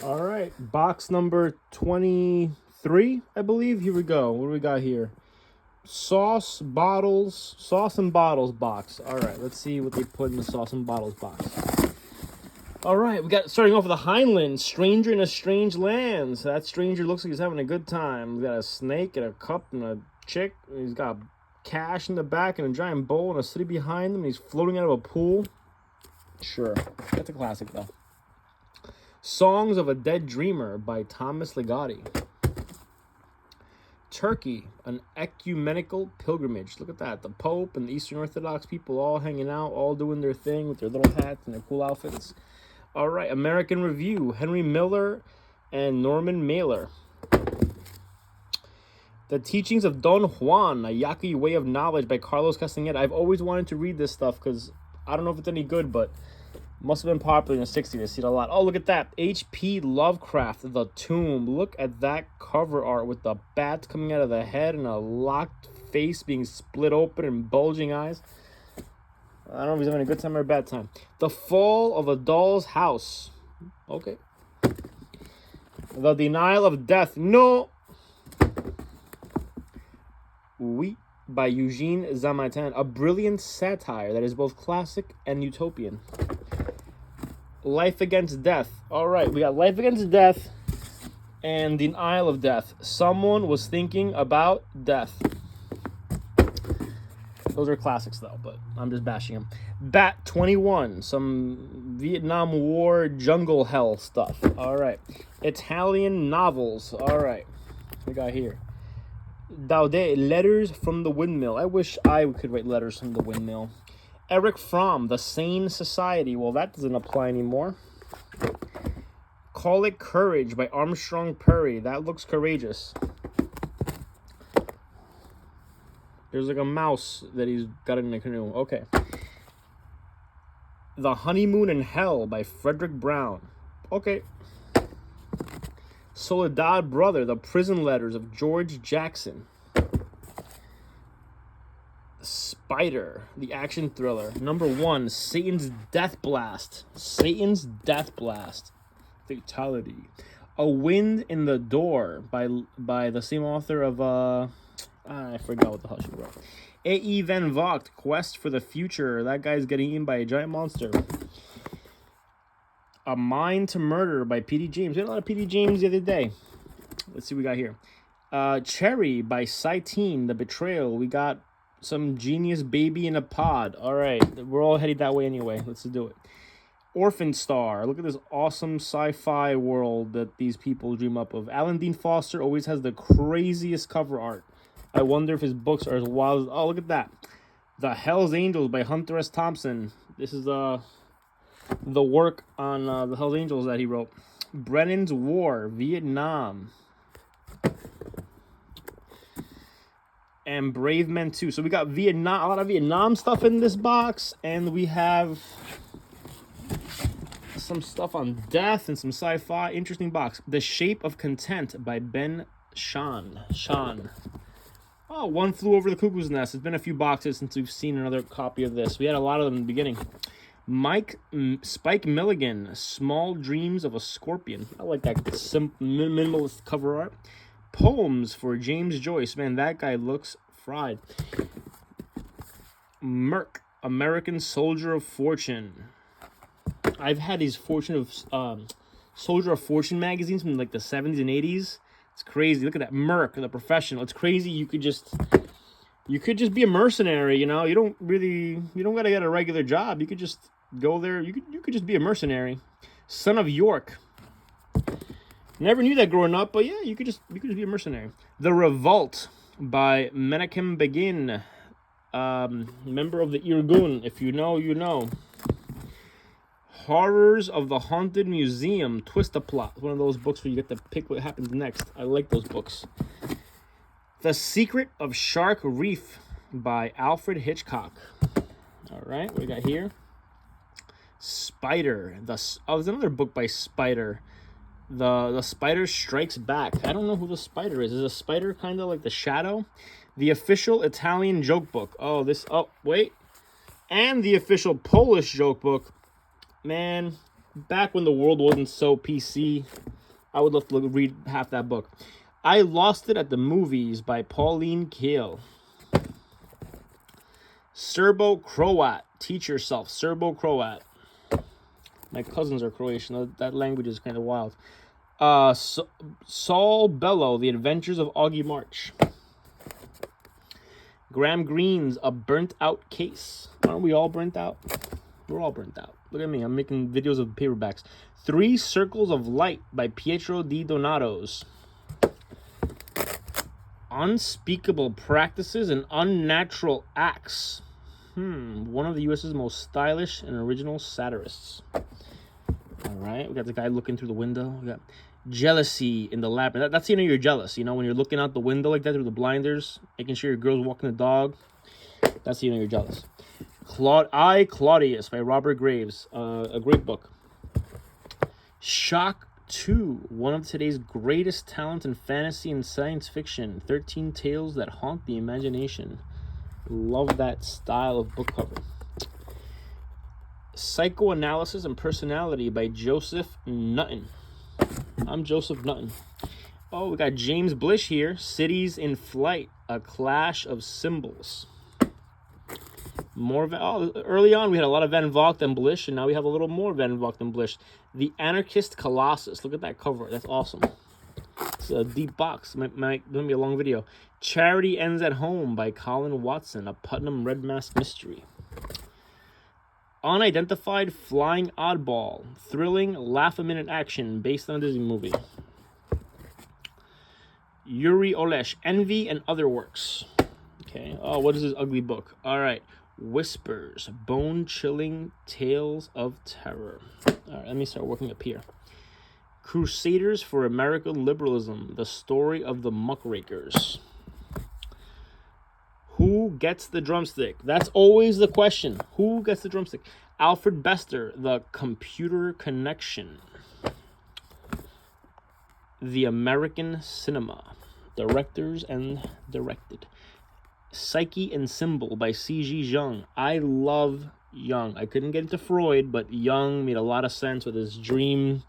All right, box number 23, I believe. Here we go. What do we got here? Sauce and bottles box. All right, let's see what they put in the sauce and bottles box. All right, we got starting off with the Heinlein, Stranger in a Strange Land. So that stranger looks like he's having a good time. We got a snake and a cup and a chick. He's got cash in the back and a giant bowl and a city behind him. He's floating out of a pool. Sure, that's a classic though. Songs of a Dead Dreamer by Thomas Ligotti. Turkey, an ecumenical pilgrimage. Look at that. The Pope and the Eastern Orthodox people all hanging out, all doing their thing with their little hats and their cool outfits. All right, American Review, Henry Miller and Norman Mailer. The Teachings of Don Juan, a Yaqui Way of Knowledge by Carlos Castaneda. I've always wanted to read this stuff because I don't know if it's any good, but must have been popular in the 60s. I see it a lot. Oh, look at that. H.P. Lovecraft, The Tomb. Look at that cover art with the bats coming out of the head and a locked face being split open and bulging eyes. I don't know if he's having a good time or a bad time. The Fall of a Doll's House. Okay. The Denial of Death. No. Oui, by Eugene Zamattin. A brilliant satire that is both classic and utopian. Life Against Death. All right, we got Life Against Death and Denial of Death. Someone was thinking about death. Those are classics, though, but I'm just bashing them. Bat 21, some Vietnam War jungle hell stuff. All right. Italian novels. All right. What we got here? Daudet, Letters from the Windmill. I wish I could write letters from the windmill. Eric Fromm, The Sane Society. Well, that doesn't apply anymore. Call It Courage by Armstrong Perry. That looks courageous. There's like a mouse that he's got in a canoe. Okay. The Honeymoon in Hell by Frederick Brown. Okay. Soledad Brother, The Prison Letters of George Jackson. Spider, the action thriller. Number 1, Satan's Death Blast. Satan's Death Blast. Fatality. A Wind in the Door by the same author of I forgot what the hell she wrote. A.E. Van Vogt, Quest for the Future. That guy's getting eaten by a giant monster. A Mind to Murder by P.D. James. We had a lot of P.D. James the other day. Let's see what we got here. Cherry by Saitine, The Betrayal. We got some genius baby in a pod. All right, we're all headed that way anyway. Let's do it. Orphan Star. Look at this awesome sci-fi world that these people dream up of. Alan Dean Foster always has the craziest cover art. I wonder if his books are as wild as... Oh, look at that. The Hells Angels by Hunter S. Thompson. This is the work on the Hells Angels that he wrote. Brennan's War, Vietnam. And Brave Men 2. So we got Vietnam, a lot of Vietnam stuff in this box. And we have some stuff on death and some sci-fi. Interesting box. The Shape of Content by Ben Shahn. Oh, One Flew Over the Cuckoo's Nest. It's been a few boxes since we've seen another copy of this. We had a lot of them in the beginning. Spike Milligan, Small Dreams of a Scorpion. I like that simple, minimalist cover art. Poems for James Joyce. Man, that guy looks fried. Merc, American Soldier of Fortune. I've had these Soldier of Fortune magazines from like the 70s and 80s. It's crazy. Look at that. Merc, The Professional. It's crazy. You could just be a mercenary, you know. You don't gotta get a regular job. You could just go there. You could just be a mercenary. Son of York. Never knew that growing up, but yeah, you could just be a mercenary. The Revolt by Menachem Begin, member of the Irgun. If you know, you know. Horrors of the Haunted Museum, Twist the Plot. One of those books where you get to pick what happens next. I like those books. The Secret of Shark Reef by Alfred Hitchcock. All right, what we got here? Spider. There's another book by Spider. The Spider Strikes Back. I don't know who the spider is. Is a spider kind of like the Shadow? The Official Italian Joke Book. Wait. And the official Polish joke book. Man, back when the world wasn't so PC, I would love to read half that book. I Lost It at the Movies by Pauline Kael. Serbo-Croat. Teach yourself. Serbo-Croat. My cousins are Croatian. That language is kind of wild. Saul Bellow, The Adventures of Augie March. Graham Greene's A Burnt Out Case. Aren't we all burnt out? We're all burnt out. Look at me. I'm making videos of paperbacks. Three Circles of Light by Pietro Di Donato's. Unspeakable Practices and Unnatural Acts. One of the U.S.'s most stylish and original satirists. All right, we got the guy looking through the window. We got Jealousy in the Labyrinth. That's you know you're jealous. You know when you're looking out the window like that through the blinders, making sure your girl's walking the dog. That's you know you're jealous. Claudius by Robert Graves. A great book. Shock 2, one of today's greatest talents in fantasy and science fiction. 13 tales that haunt the imagination. Love that style of book cover. Psychoanalysis and Personality by Joseph Nutton. I'm Joseph Nutton. Oh, we got James Blish here. Cities in Flight, A Clash of Symbols. Early on we had a lot of Van Vogt and Blish, and now we have a little more Van Vogt and Blish. The Anarchist Colossus. Look at that cover. That's awesome. It's a deep box. Might be a long video. Charity Ends at Home by Colin Watson. A Putnam Red Mask mystery. Unidentified Flying Oddball. Thrilling, laugh-a-minute action based on a Disney movie. Yuri Olesh. Envy and Other Works. Okay. Oh, what is this ugly book? All right. Whispers. Bone-chilling tales of terror. All right, let me start working up here. Crusaders for American Liberalism. The Story of the Muckrakers. Who gets the drumstick? That's always the question. Who gets the drumstick? Alfred Bester, The Computer Connection. The American Cinema. Directors and Directed. Psyche and Symbol by C.G. Jung. I love Jung. I couldn't get into Freud, but Jung made a lot of sense with his dream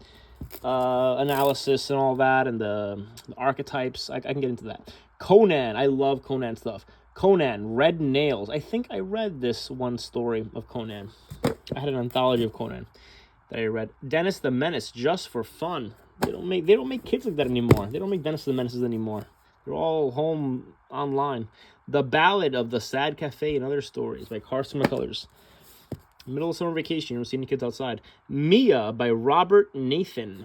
analysis and all that, and the archetypes. I can get into that. Conan. I love Conan stuff. Conan, Red Nails. I think I read this one story of Conan. I had an anthology of Conan that I read. Dennis the Menace, just for fun. They don't make kids like that anymore. They don't make Dennis the Menaces anymore. They're all home online. The Ballad of the Sad Cafe and Other Stories by Carson McCullers. Middle of summer vacation, you don't see any kids outside. Mia by Robert Nathan.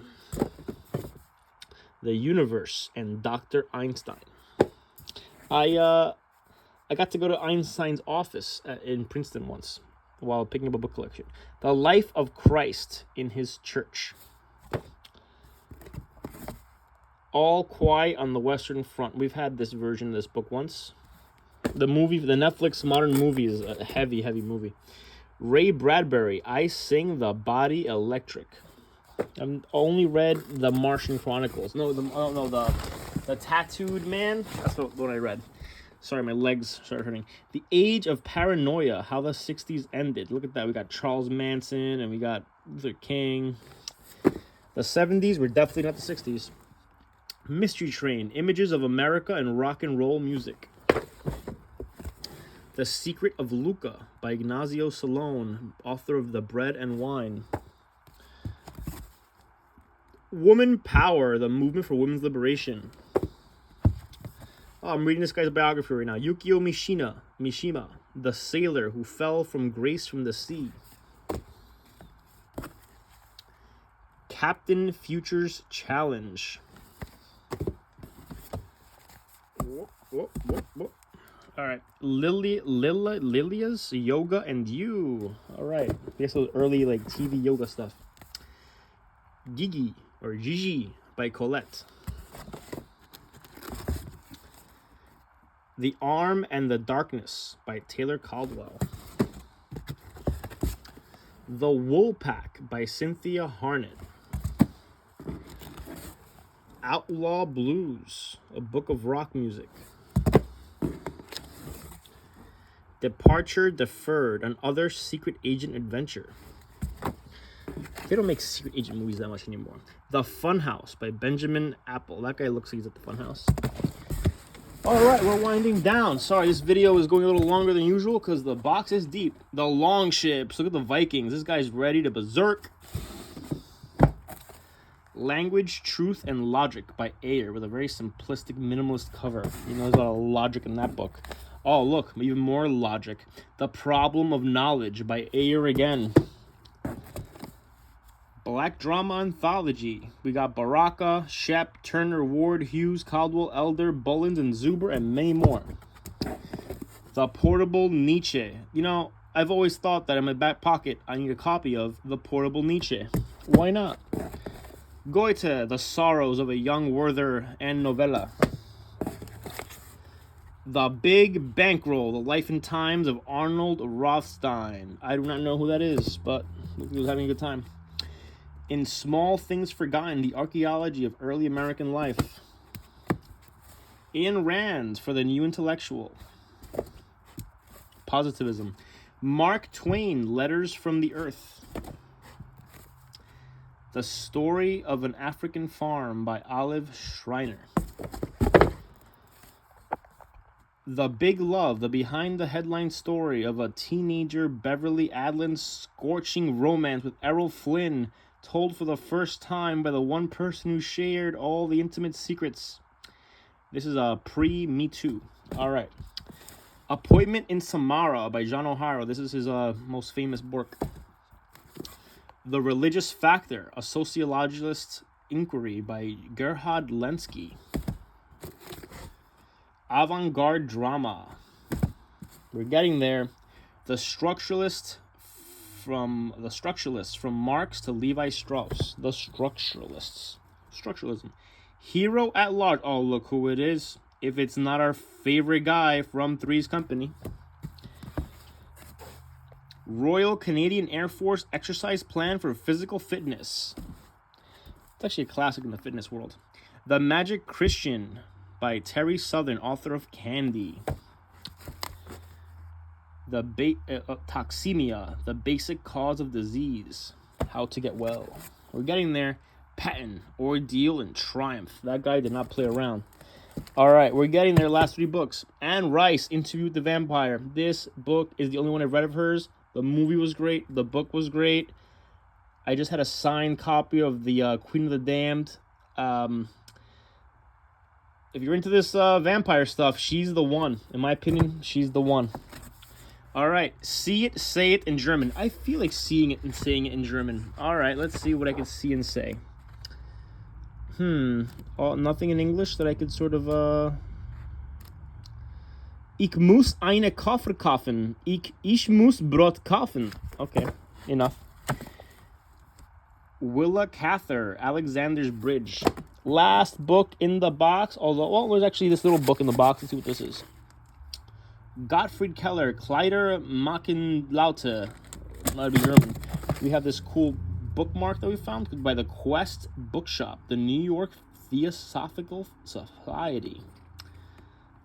The Universe and Dr. Einstein. I got to go to Einstein's office in Princeton once while picking up a book collection. The Life of Christ in His Church. All Quiet on the Western Front. We've had this version of this book once. The Netflix modern movie is a heavy, heavy movie. Ray Bradbury, I Sing the Body Electric. I've only read The Martian Chronicles. The Tattooed Man. That's what I read. Sorry, my legs started hurting. The Age of Paranoia, How the 60s Ended. Look at that. We got Charles Manson and we got Luther King. The 70s were definitely not the 60s. Mystery Train, Images of America and Rock and Roll Music. The Secret of Luca by Ignazio Salone, author of The Bread and Wine. Woman Power, the movement for women's liberation. Oh, I'm reading this guy's biography right now. Yukio Mishima, the sailor who fell from grace from the sea. Captain Future's Challenge. All right, Lilia's Yoga and You. All right, I guess those early like TV yoga stuff. Gigi or Gigi by Colette. The Arm and the Darkness by Taylor Caldwell. The Wool Pack by Cynthia Harnett. Outlaw Blues, a book of rock music. Departure Deferred, an other secret agent adventure. They don't make secret agent movies that much anymore. The Funhouse by Benjamin Apple. That guy looks like he's at the Funhouse. All right, we're winding down. Sorry, this video is going a little longer than usual because the box is deep. The Long Ships. Look at the Vikings. This guy's ready to berserk. Language, Truth, and Logic by Ayer with a very simplistic, minimalist cover. You know, there's a lot of logic in that book. Oh, look, even more logic. The Problem of Knowledge by Ayer again. Black Drama Anthology. We got Baraka, Shep, Turner, Ward, Hughes, Caldwell, Elder, Bullins, and Zuber, and many more. The Portable Nietzsche. You know, I've always thought that in my back pocket I need a copy of The Portable Nietzsche. Why not? Goethe, The Sorrows of a Young Werther and Novella. The Big Bankroll, The Life and Times of Arnold Rothstein. I do not know who that is, but he was having a good time. In Small Things Forgotten, The Archaeology of Early American Life. Ayn Rand, For the New Intellectual. Positivism. Mark Twain, Letters from the Earth. The Story of an African Farm by Olive Schreiner. The Big Love, the behind-the-headline story of a teenager Beverly Adlin's scorching romance with Errol Flynn, told for the first time by the one person who shared all the intimate secrets. This is a pre-Me Too. All right. Appointment in Samara by John O'Hara. This is his most famous work. The Religious Factor, a sociologist's inquiry by Gerhard Lenski. Avant-garde drama. We're getting there. The Structuralists from Marx to Levi Strauss. The Structuralists. Structuralism. Hero at Large. Oh, look who it is. If it's not our favorite guy from Three's Company. Royal Canadian Air Force Exercise Plan for Physical Fitness. It's actually a classic in the fitness world. The Magic Christian by Terry Southern, author of Candy. Toxemia, the Basic Cause of Disease. How to Get Well. We're getting there. Patton, Ordeal, and Triumph. That guy did not play around. All right, we're getting there. Last 3 books. Anne Rice, Interview with the Vampire. This book is the only one I've read of hers. The movie was great. The book was great. I just had a signed copy of the Queen of the Damned. If you're into this vampire stuff, she's the one. In my opinion, she's the one. All right, See It, Say It in German. I feel like seeing it and saying it in German. All right, let's see what I can see and say. Oh, nothing in English that I could sort of... Ich muss eine Koffer kaufen. Ich muss Brot kaufen. Okay, enough. Willa Cather, Alexander's Bridge. Last book in the box. Although, well, there's actually this little book in the box. Let's see what this is. Gottfried Keller, Kleider Machenlaute. That'd be German. We have this cool bookmark that we found by the Quest Bookshop, the New York Theosophical Society.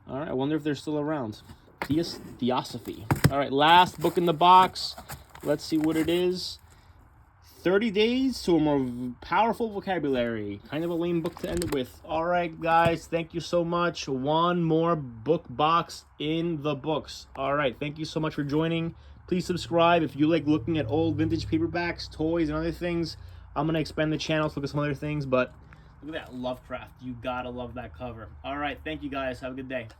All right, I wonder if they're still around. Theosophy. All right, last book in the box. Let's see what it is. 30 Days to a More Powerful Vocabulary. Kind of a lame book to end it with. All right, guys, thank you so much. One more book box in the books. All right, thank you so much for joining. Please subscribe if you like looking at old vintage paperbacks, toys, and other things. I'm going to expand the channel to look at some other things, but look at that Lovecraft. You got to love that cover. All right, thank you, guys. Have a good day.